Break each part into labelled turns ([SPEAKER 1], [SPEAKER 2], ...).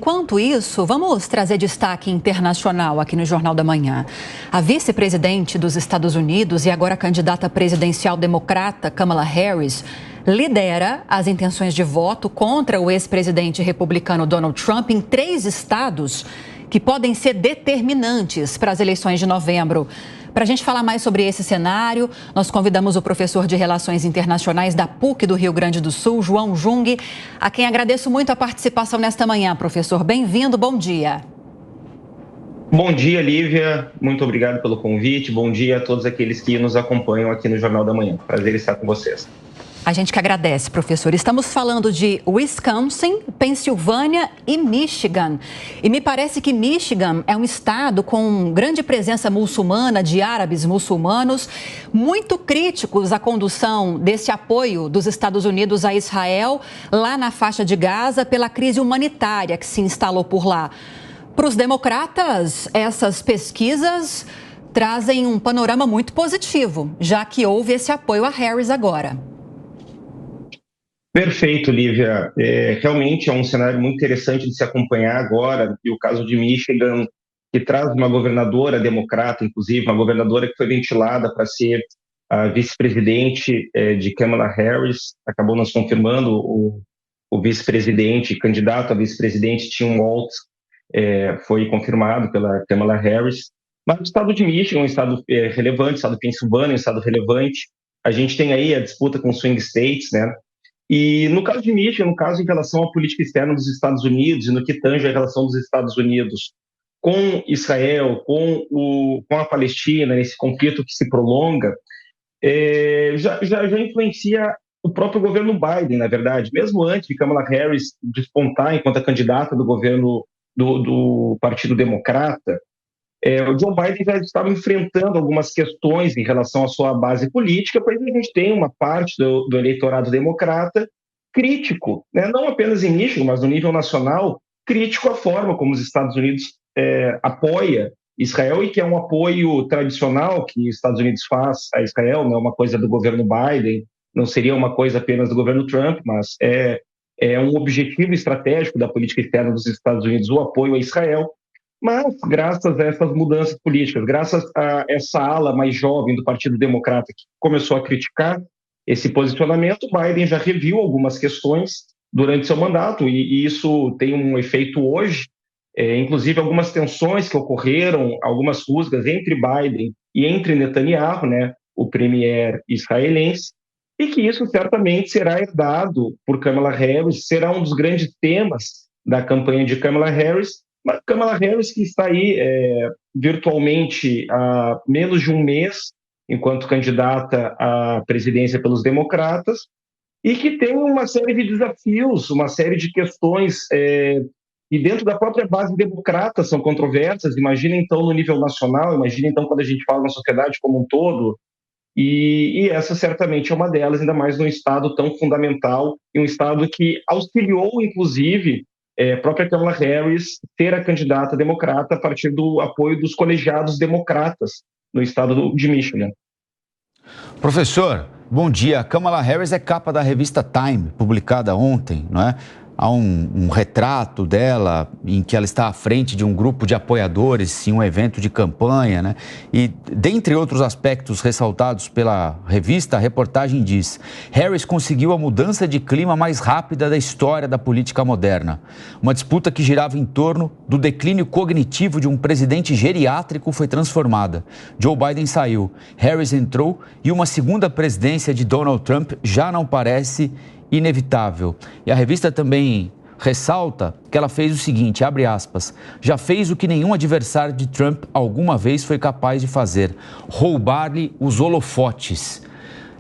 [SPEAKER 1] enquanto isso, vamos trazer destaque internacional aqui no Jornal da Manhã. A vice-presidente dos Estados Unidos e agora candidata presidencial democrata, Kamala Harris, lidera as intenções de voto contra o ex-presidente republicano Donald Trump em 3 estados que podem ser determinantes para as eleições de novembro. Para a gente falar mais sobre esse cenário, nós convidamos o professor de Relações Internacionais da PUC do Rio Grande do Sul, João Jung, a quem agradeço muito a participação nesta manhã. Professor, bem-vindo, bom dia.
[SPEAKER 2] Bom dia, Lívia. Muito obrigado pelo convite. Bom dia a todos aqueles que nos acompanham aqui no Jornal da Manhã. Prazer estar com vocês.
[SPEAKER 1] A gente que agradece, professor. Estamos falando de Wisconsin, Pensilvânia e Michigan. E me parece que Michigan é um estado com grande presença muçulmana, de árabes muçulmanos, muito críticos à condução desse apoio dos Estados Unidos a Israel, lá na faixa de Gaza, pela crise humanitária que se instalou por lá. Para os democratas, essas pesquisas trazem um panorama muito positivo, já que houve esse apoio a Harris agora.
[SPEAKER 2] Perfeito, Lívia. Realmente é um cenário muito interessante de se acompanhar agora, e o caso de Michigan, que traz uma governadora democrata, inclusive, uma governadora que foi ventilada para ser a vice-presidente de Kamala Harris, acabou nos confirmando o vice-presidente, candidato a vice-presidente, Tim Walz, foi confirmado pela Kamala Harris. Mas o estado de Michigan é um estado relevante, o estado de Pensilvânia é um estado relevante. A gente tem aí a disputa com swing states, né? E no caso de Michigan, no caso em relação à política externa dos Estados Unidos e no que tange a relação dos Estados Unidos com Israel, com a Palestina, nesse conflito que se prolonga, já influencia o próprio governo Biden, na verdade. Mesmo antes de Kamala Harris despontar enquanto a candidata do governo do Partido Democrata, o Joe Biden já estava enfrentando algumas questões em relação à sua base política, pois a gente tem uma parte do eleitorado democrata crítico, né? Não apenas em Michigan, mas no nível nacional, crítico à forma como os Estados Unidos apoia Israel, e que é um apoio tradicional que os Estados Unidos faz a Israel, não é uma coisa do governo Biden, não seria uma coisa apenas do governo Trump, mas é um objetivo estratégico da política externa dos Estados Unidos, o apoio a Israel. Mas, graças a essas mudanças políticas, graças a essa ala mais jovem do Partido Democrata que começou a criticar esse posicionamento, Biden já reviu algumas questões durante seu mandato, e isso tem um efeito hoje, inclusive algumas tensões que ocorreram, algumas rusgas entre Biden e entre Netanyahu, né, o premier israelense, e que isso certamente será herdado por Kamala Harris, será um dos grandes temas da campanha de Kamala Harris. Mas Kamala Harris, que está aí virtualmente há menos de um mês, enquanto candidata à presidência pelos democratas, e que tem uma série de desafios, uma série de questões, e dentro da própria base democrata são controversas. Imagina então no nível nacional, imagina então quando a gente fala na sociedade como um todo, e essa certamente é uma delas, ainda mais num estado tão fundamental, e um estado que auxiliou, inclusive, a própria Kamala Harris ter a candidata democrata a partir do apoio dos colegiados democratas no estado de Michigan.
[SPEAKER 3] Professor, bom dia. Kamala Harris é capa da revista Time, publicada ontem, não é? Há um retrato dela em que ela está à frente de um grupo de apoiadores em um evento de campanha, né? E, dentre outros aspectos ressaltados pela revista, a reportagem diz: Harris conseguiu a mudança de clima mais rápida da história da política moderna. Uma disputa que girava em torno do declínio cognitivo de um presidente geriátrico foi transformada. Joe Biden saiu, Harris entrou e uma segunda presidência de Donald Trump já não parece inevitável. E a revista também ressalta que ela fez o seguinte, abre aspas, já fez o que nenhum adversário de Trump alguma vez foi capaz de fazer, roubar-lhe os holofotes.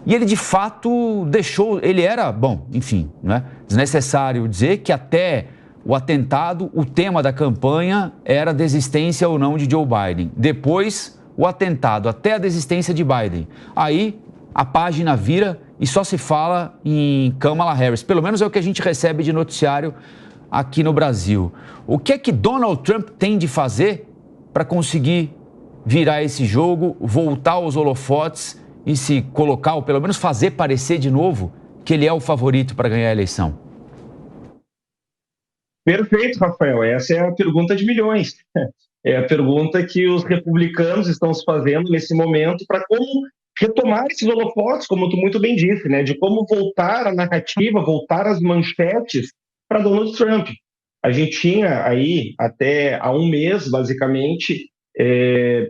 [SPEAKER 3] E ele de fato deixou, ele era, bom, enfim, não é desnecessário dizer que até o atentado, o tema da campanha era a desistência ou não de Joe Biden. Depois, o atentado, até a desistência de Biden. Aí, a página vira e só se fala em Kamala Harris. Pelo menos é o que a gente recebe de noticiário aqui no Brasil. O que é que Donald Trump tem de fazer para conseguir virar esse jogo, voltar aos holofotes e se colocar, ou pelo menos fazer parecer de novo, que ele é o favorito para ganhar a eleição?
[SPEAKER 2] Perfeito, Rafael. Essa é a pergunta de milhões. É a pergunta que os republicanos estão se fazendo nesse momento para como retomar esses holofotes, como tu muito bem disse, né? De como voltar a narrativa, voltar as manchetes para Donald Trump. A gente tinha aí, até há um mês, basicamente,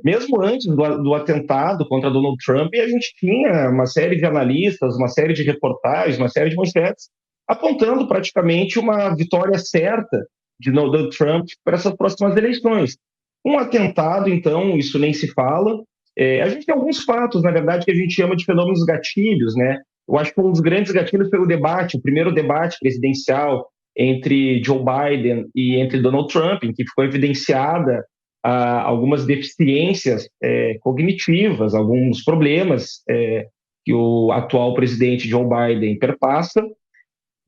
[SPEAKER 2] mesmo antes do atentado contra Donald Trump, a gente tinha uma série de analistas, uma série de reportagens, uma série de manchetes apontando praticamente uma vitória certa de Donald Trump para essas próximas eleições. Um atentado, então, isso nem se fala. A gente tem alguns fatos, na verdade, que a gente chama de fenômenos gatilhos, né? Eu acho que um dos grandes gatilhos foi o primeiro debate presidencial entre Joe Biden e entre Donald Trump, em que ficou evidenciada algumas deficiências cognitivas, alguns problemas que o atual presidente Joe Biden perpassa.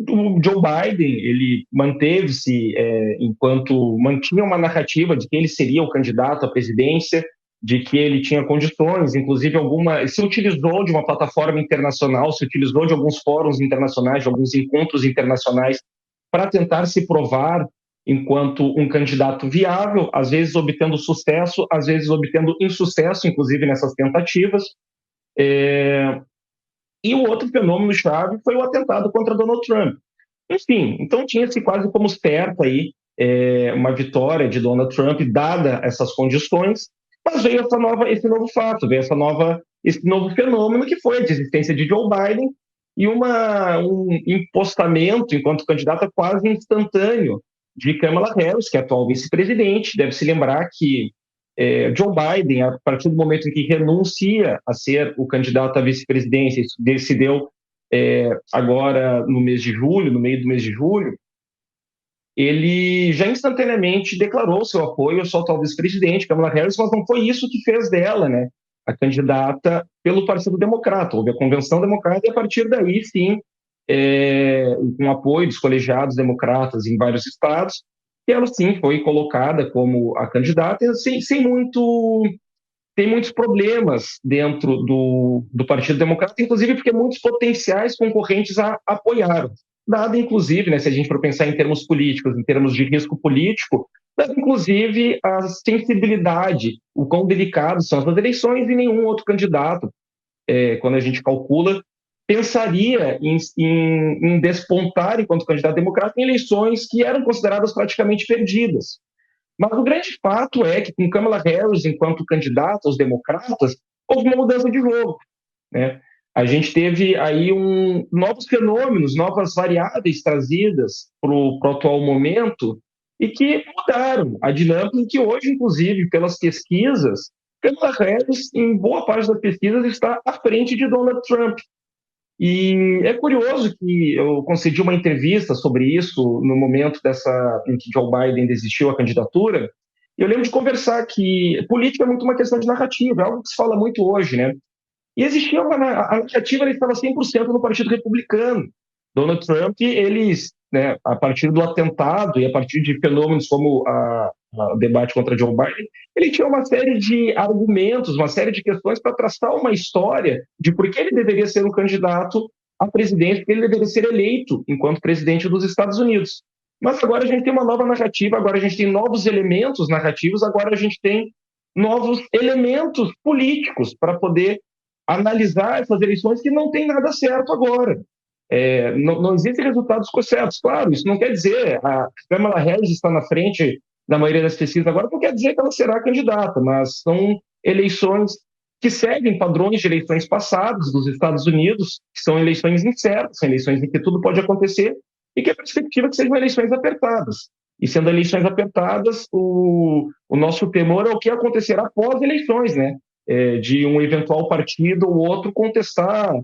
[SPEAKER 2] O Joe Biden, ele manteve-se enquanto mantinha uma narrativa de que ele seria o candidato à presidência, de que ele tinha condições, inclusive se utilizou de uma plataforma internacional, se utilizou de alguns fóruns internacionais, de alguns encontros internacionais para tentar se provar enquanto um candidato viável, às vezes obtendo sucesso, às vezes obtendo insucesso, inclusive nessas tentativas. E o outro fenômeno-chave foi o atentado contra Donald Trump. Enfim, então tinha-se quase como certa aí uma vitória de Donald Trump, dada essas condições, mas veio esse novo fato, veio esse novo fenômeno que foi a desistência de Joe Biden e um impostamento, enquanto candidata quase instantâneo, de Kamala Harris, que é a atual vice-presidente. Deve-se lembrar que Joe Biden, a partir do momento em que renuncia a ser o candidato à vice-presidência, isso se deu agora no mês de julho, no meio do mês de julho, ele já instantaneamente declarou seu apoio ao seu atual vice-presidente, Kamala Harris, mas não foi isso que fez dela, né, a candidata pelo Partido Democrata. Houve a Convenção Democrata e, a partir daí, sim, com apoio dos colegiados democratas em vários estados, ela, sim, foi colocada como a candidata, sem muitos problemas dentro do Partido Democrata, inclusive porque muitos potenciais concorrentes a apoiaram. Dada, inclusive, né, se a gente for pensar em termos políticos, em termos de risco político, dada, inclusive, a sensibilidade, o quão delicados são essas eleições, e nenhum outro candidato, quando a gente calcula, pensaria em despontar enquanto candidato democrata em eleições que eram consideradas praticamente perdidas. Mas o grande fato é que, com Kamala Harris enquanto candidata aos democratas, houve uma mudança de jogo, né? A gente teve aí novos fenômenos, novas variáveis trazidas para o atual momento e que mudaram a dinâmica, em que hoje, inclusive, pelas pesquisas, Kamala Harris, em boa parte das pesquisas, está à frente de Donald Trump. E é curioso que eu concedi uma entrevista sobre isso no momento em que Joe Biden desistiu a candidatura, e eu lembro de conversar que política é muito uma questão de narrativa, é algo que se fala muito hoje, né? E existia a narrativa, ele estava 100% no Partido Republicano. Donald Trump, né, a partir do atentado e a partir de fenômenos como o debate contra Joe Biden, ele tinha uma série de argumentos, uma série de questões para traçar uma história de por que ele deveria ser um candidato à presidência, porque ele deveria ser eleito enquanto presidente dos Estados Unidos. Mas agora a gente tem uma nova narrativa, agora a gente tem novos elementos narrativos, agora a gente tem novos elementos políticos para poder analisar essas eleições que não tem nada certo agora. Não existem resultados certos. Claro, isso não quer dizer a Kamala Harris está na frente da maioria das pesquisas agora, não quer dizer que ela será candidata, mas são eleições que seguem padrões de eleições passadas dos Estados Unidos, que são eleições incertas, são eleições em que tudo pode acontecer e que a perspectiva é que sejam eleições apertadas. E sendo eleições apertadas, o nosso temor é o que acontecerá após eleições, né? De um eventual partido ou outro contestar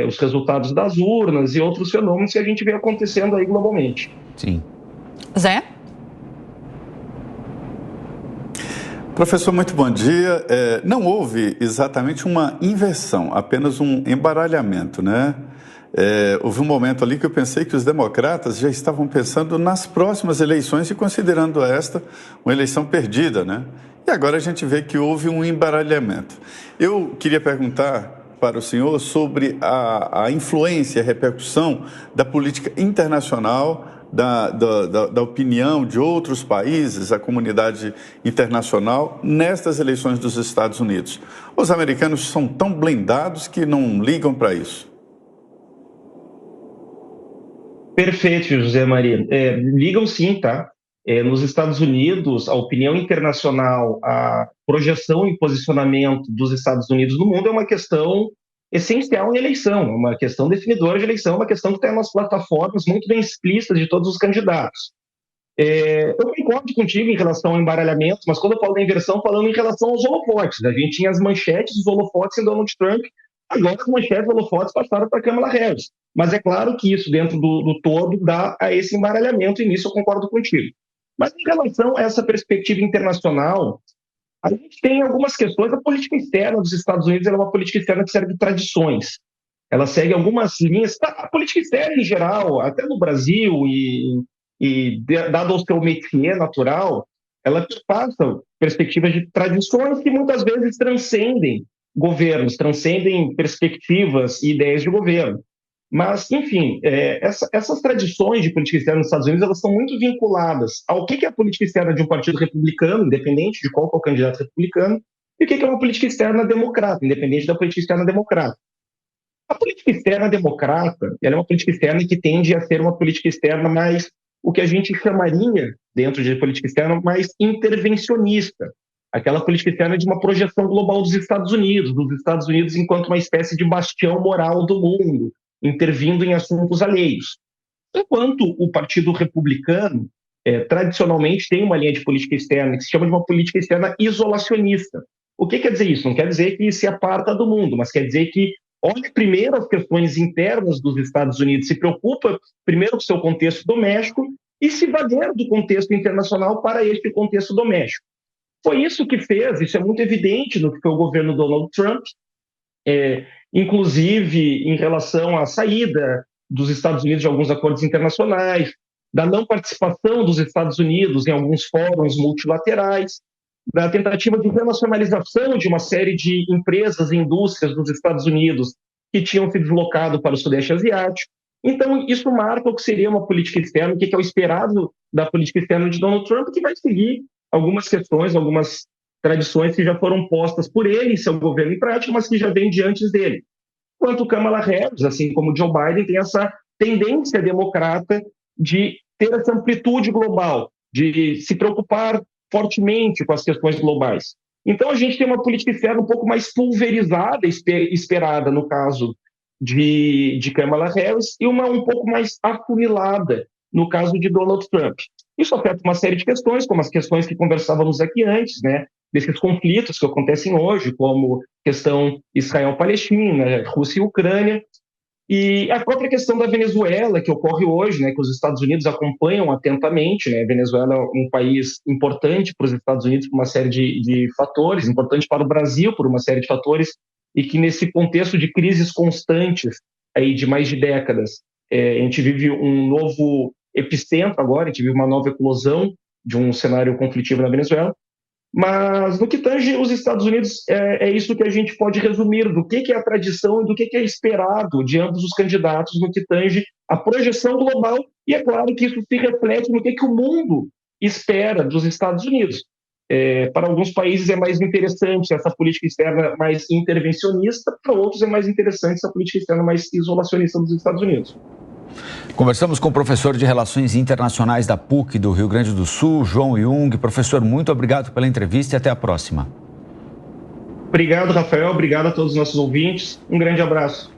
[SPEAKER 2] os resultados das urnas e outros fenômenos que a gente vê acontecendo aí globalmente.
[SPEAKER 3] Sim.
[SPEAKER 1] Zé?
[SPEAKER 4] Professor, muito bom dia. Não houve exatamente uma inversão, apenas um embaralhamento, né? Houve um momento ali que eu pensei que os democratas já estavam pensando nas próximas eleições e considerando esta uma eleição perdida, né? E agora a gente vê que houve um embaralhamento. Eu queria perguntar para o senhor sobre a influência, a repercussão da política internacional da opinião de outros países, a comunidade internacional, nestas eleições dos Estados Unidos? Os americanos são tão blindados que não ligam para isso.
[SPEAKER 2] Perfeito, José Maria. Ligam sim, tá? Nos Estados Unidos, a opinião internacional, a projeção e posicionamento dos Estados Unidos no mundo é uma questão essencial em eleição, é uma questão definidora de eleição, é uma questão que está nas plataformas muito bem explícitas de todos os candidatos. Eu concordo contigo em relação ao embaralhamento, mas quando eu falo da inversão, falando em relação aos holofotes. A gente tinha as manchetes dos holofotes em Donald Trump, agora as manchetes dos holofotes passaram para Kamala Harris. Mas é claro que isso, dentro do todo, dá a esse embaralhamento, e nisso eu concordo contigo. Mas em relação a essa perspectiva internacional, a gente tem algumas questões. A política externa dos Estados Unidos é uma política externa que serve de tradições. Ela segue algumas linhas. A política externa, em geral, até no Brasil, dado o seu métier natural, ela passa perspectivas de tradições que muitas vezes transcendem governos, transcendem perspectivas e ideias de governo. Mas, enfim, essas tradições de política externa nos Estados Unidos, elas são muito vinculadas ao que é a política externa de um partido republicano, independente de qual é o candidato republicano, e o que é uma política externa democrata, independente da política externa democrata. A política externa democrata, ela é uma política externa que tende a ser uma política externa mais, o que a gente chamaria, dentro de política externa, mais intervencionista. Aquela política externa de uma projeção global dos Estados Unidos enquanto uma espécie de bastião moral do mundo, intervindo em assuntos alheios. Enquanto o Partido Republicano, tradicionalmente, tem uma linha de política externa que se chama de uma política externa isolacionista. O que quer dizer isso? Não quer dizer que se aparta do mundo, mas quer dizer que olha primeiro as questões internas dos Estados Unidos, se preocupa primeiro com o seu contexto doméstico e se valer do contexto internacional para este contexto doméstico. Foi isso que fez, isso é muito evidente no que foi o governo Donald Trump, inclusive em relação à saída dos Estados Unidos de alguns acordos internacionais, da não participação dos Estados Unidos em alguns fóruns multilaterais, da tentativa de renacionalização de uma série de empresas e indústrias dos Estados Unidos que tinham se deslocado para o Sudeste Asiático. Então, isso marca o que seria uma política externa, o que é o esperado da política externa de Donald Trump, que vai seguir algumas questões, algumas tradições que já foram postas por ele em seu governo em prática, mas que já vêm de antes dele. Enquanto Kamala Harris, assim como Joe Biden, tem essa tendência democrata de ter essa amplitude global, de se preocupar fortemente com as questões globais. Então, a gente tem uma política externa um pouco mais pulverizada, esperada no caso de Kamala Harris, e uma um pouco mais afunilada no caso de Donald Trump. Isso afeta uma série de questões, como as questões que conversávamos aqui antes, né? Desses conflitos que acontecem hoje, como questão Israel-Palestina, Rússia e Ucrânia, e a própria questão da Venezuela, que ocorre hoje, né, que os Estados Unidos acompanham atentamente, né? A Venezuela é um país importante para os Estados Unidos por uma série de fatores, importante para o Brasil por uma série de fatores, e que nesse contexto de crises constantes aí de mais de décadas, a gente vive um novo epicentro agora, a gente vive uma nova eclosão de um cenário conflitivo na Venezuela. Mas no que tange os Estados Unidos, é isso que a gente pode resumir do que é a tradição e do que é esperado de ambos os candidatos no que tange a projeção global, e é claro que isso se reflete no que o mundo espera dos Estados Unidos. Para alguns países é mais interessante essa política externa mais intervencionista, para outros é mais interessante essa política externa mais isolacionista dos Estados Unidos.
[SPEAKER 3] Conversamos com o professor de Relações Internacionais da PUC do Rio Grande do Sul, João Jung. Professor, muito obrigado pela entrevista e até a próxima.
[SPEAKER 2] Obrigado, Rafael. Obrigado a todos os nossos ouvintes. Um grande abraço.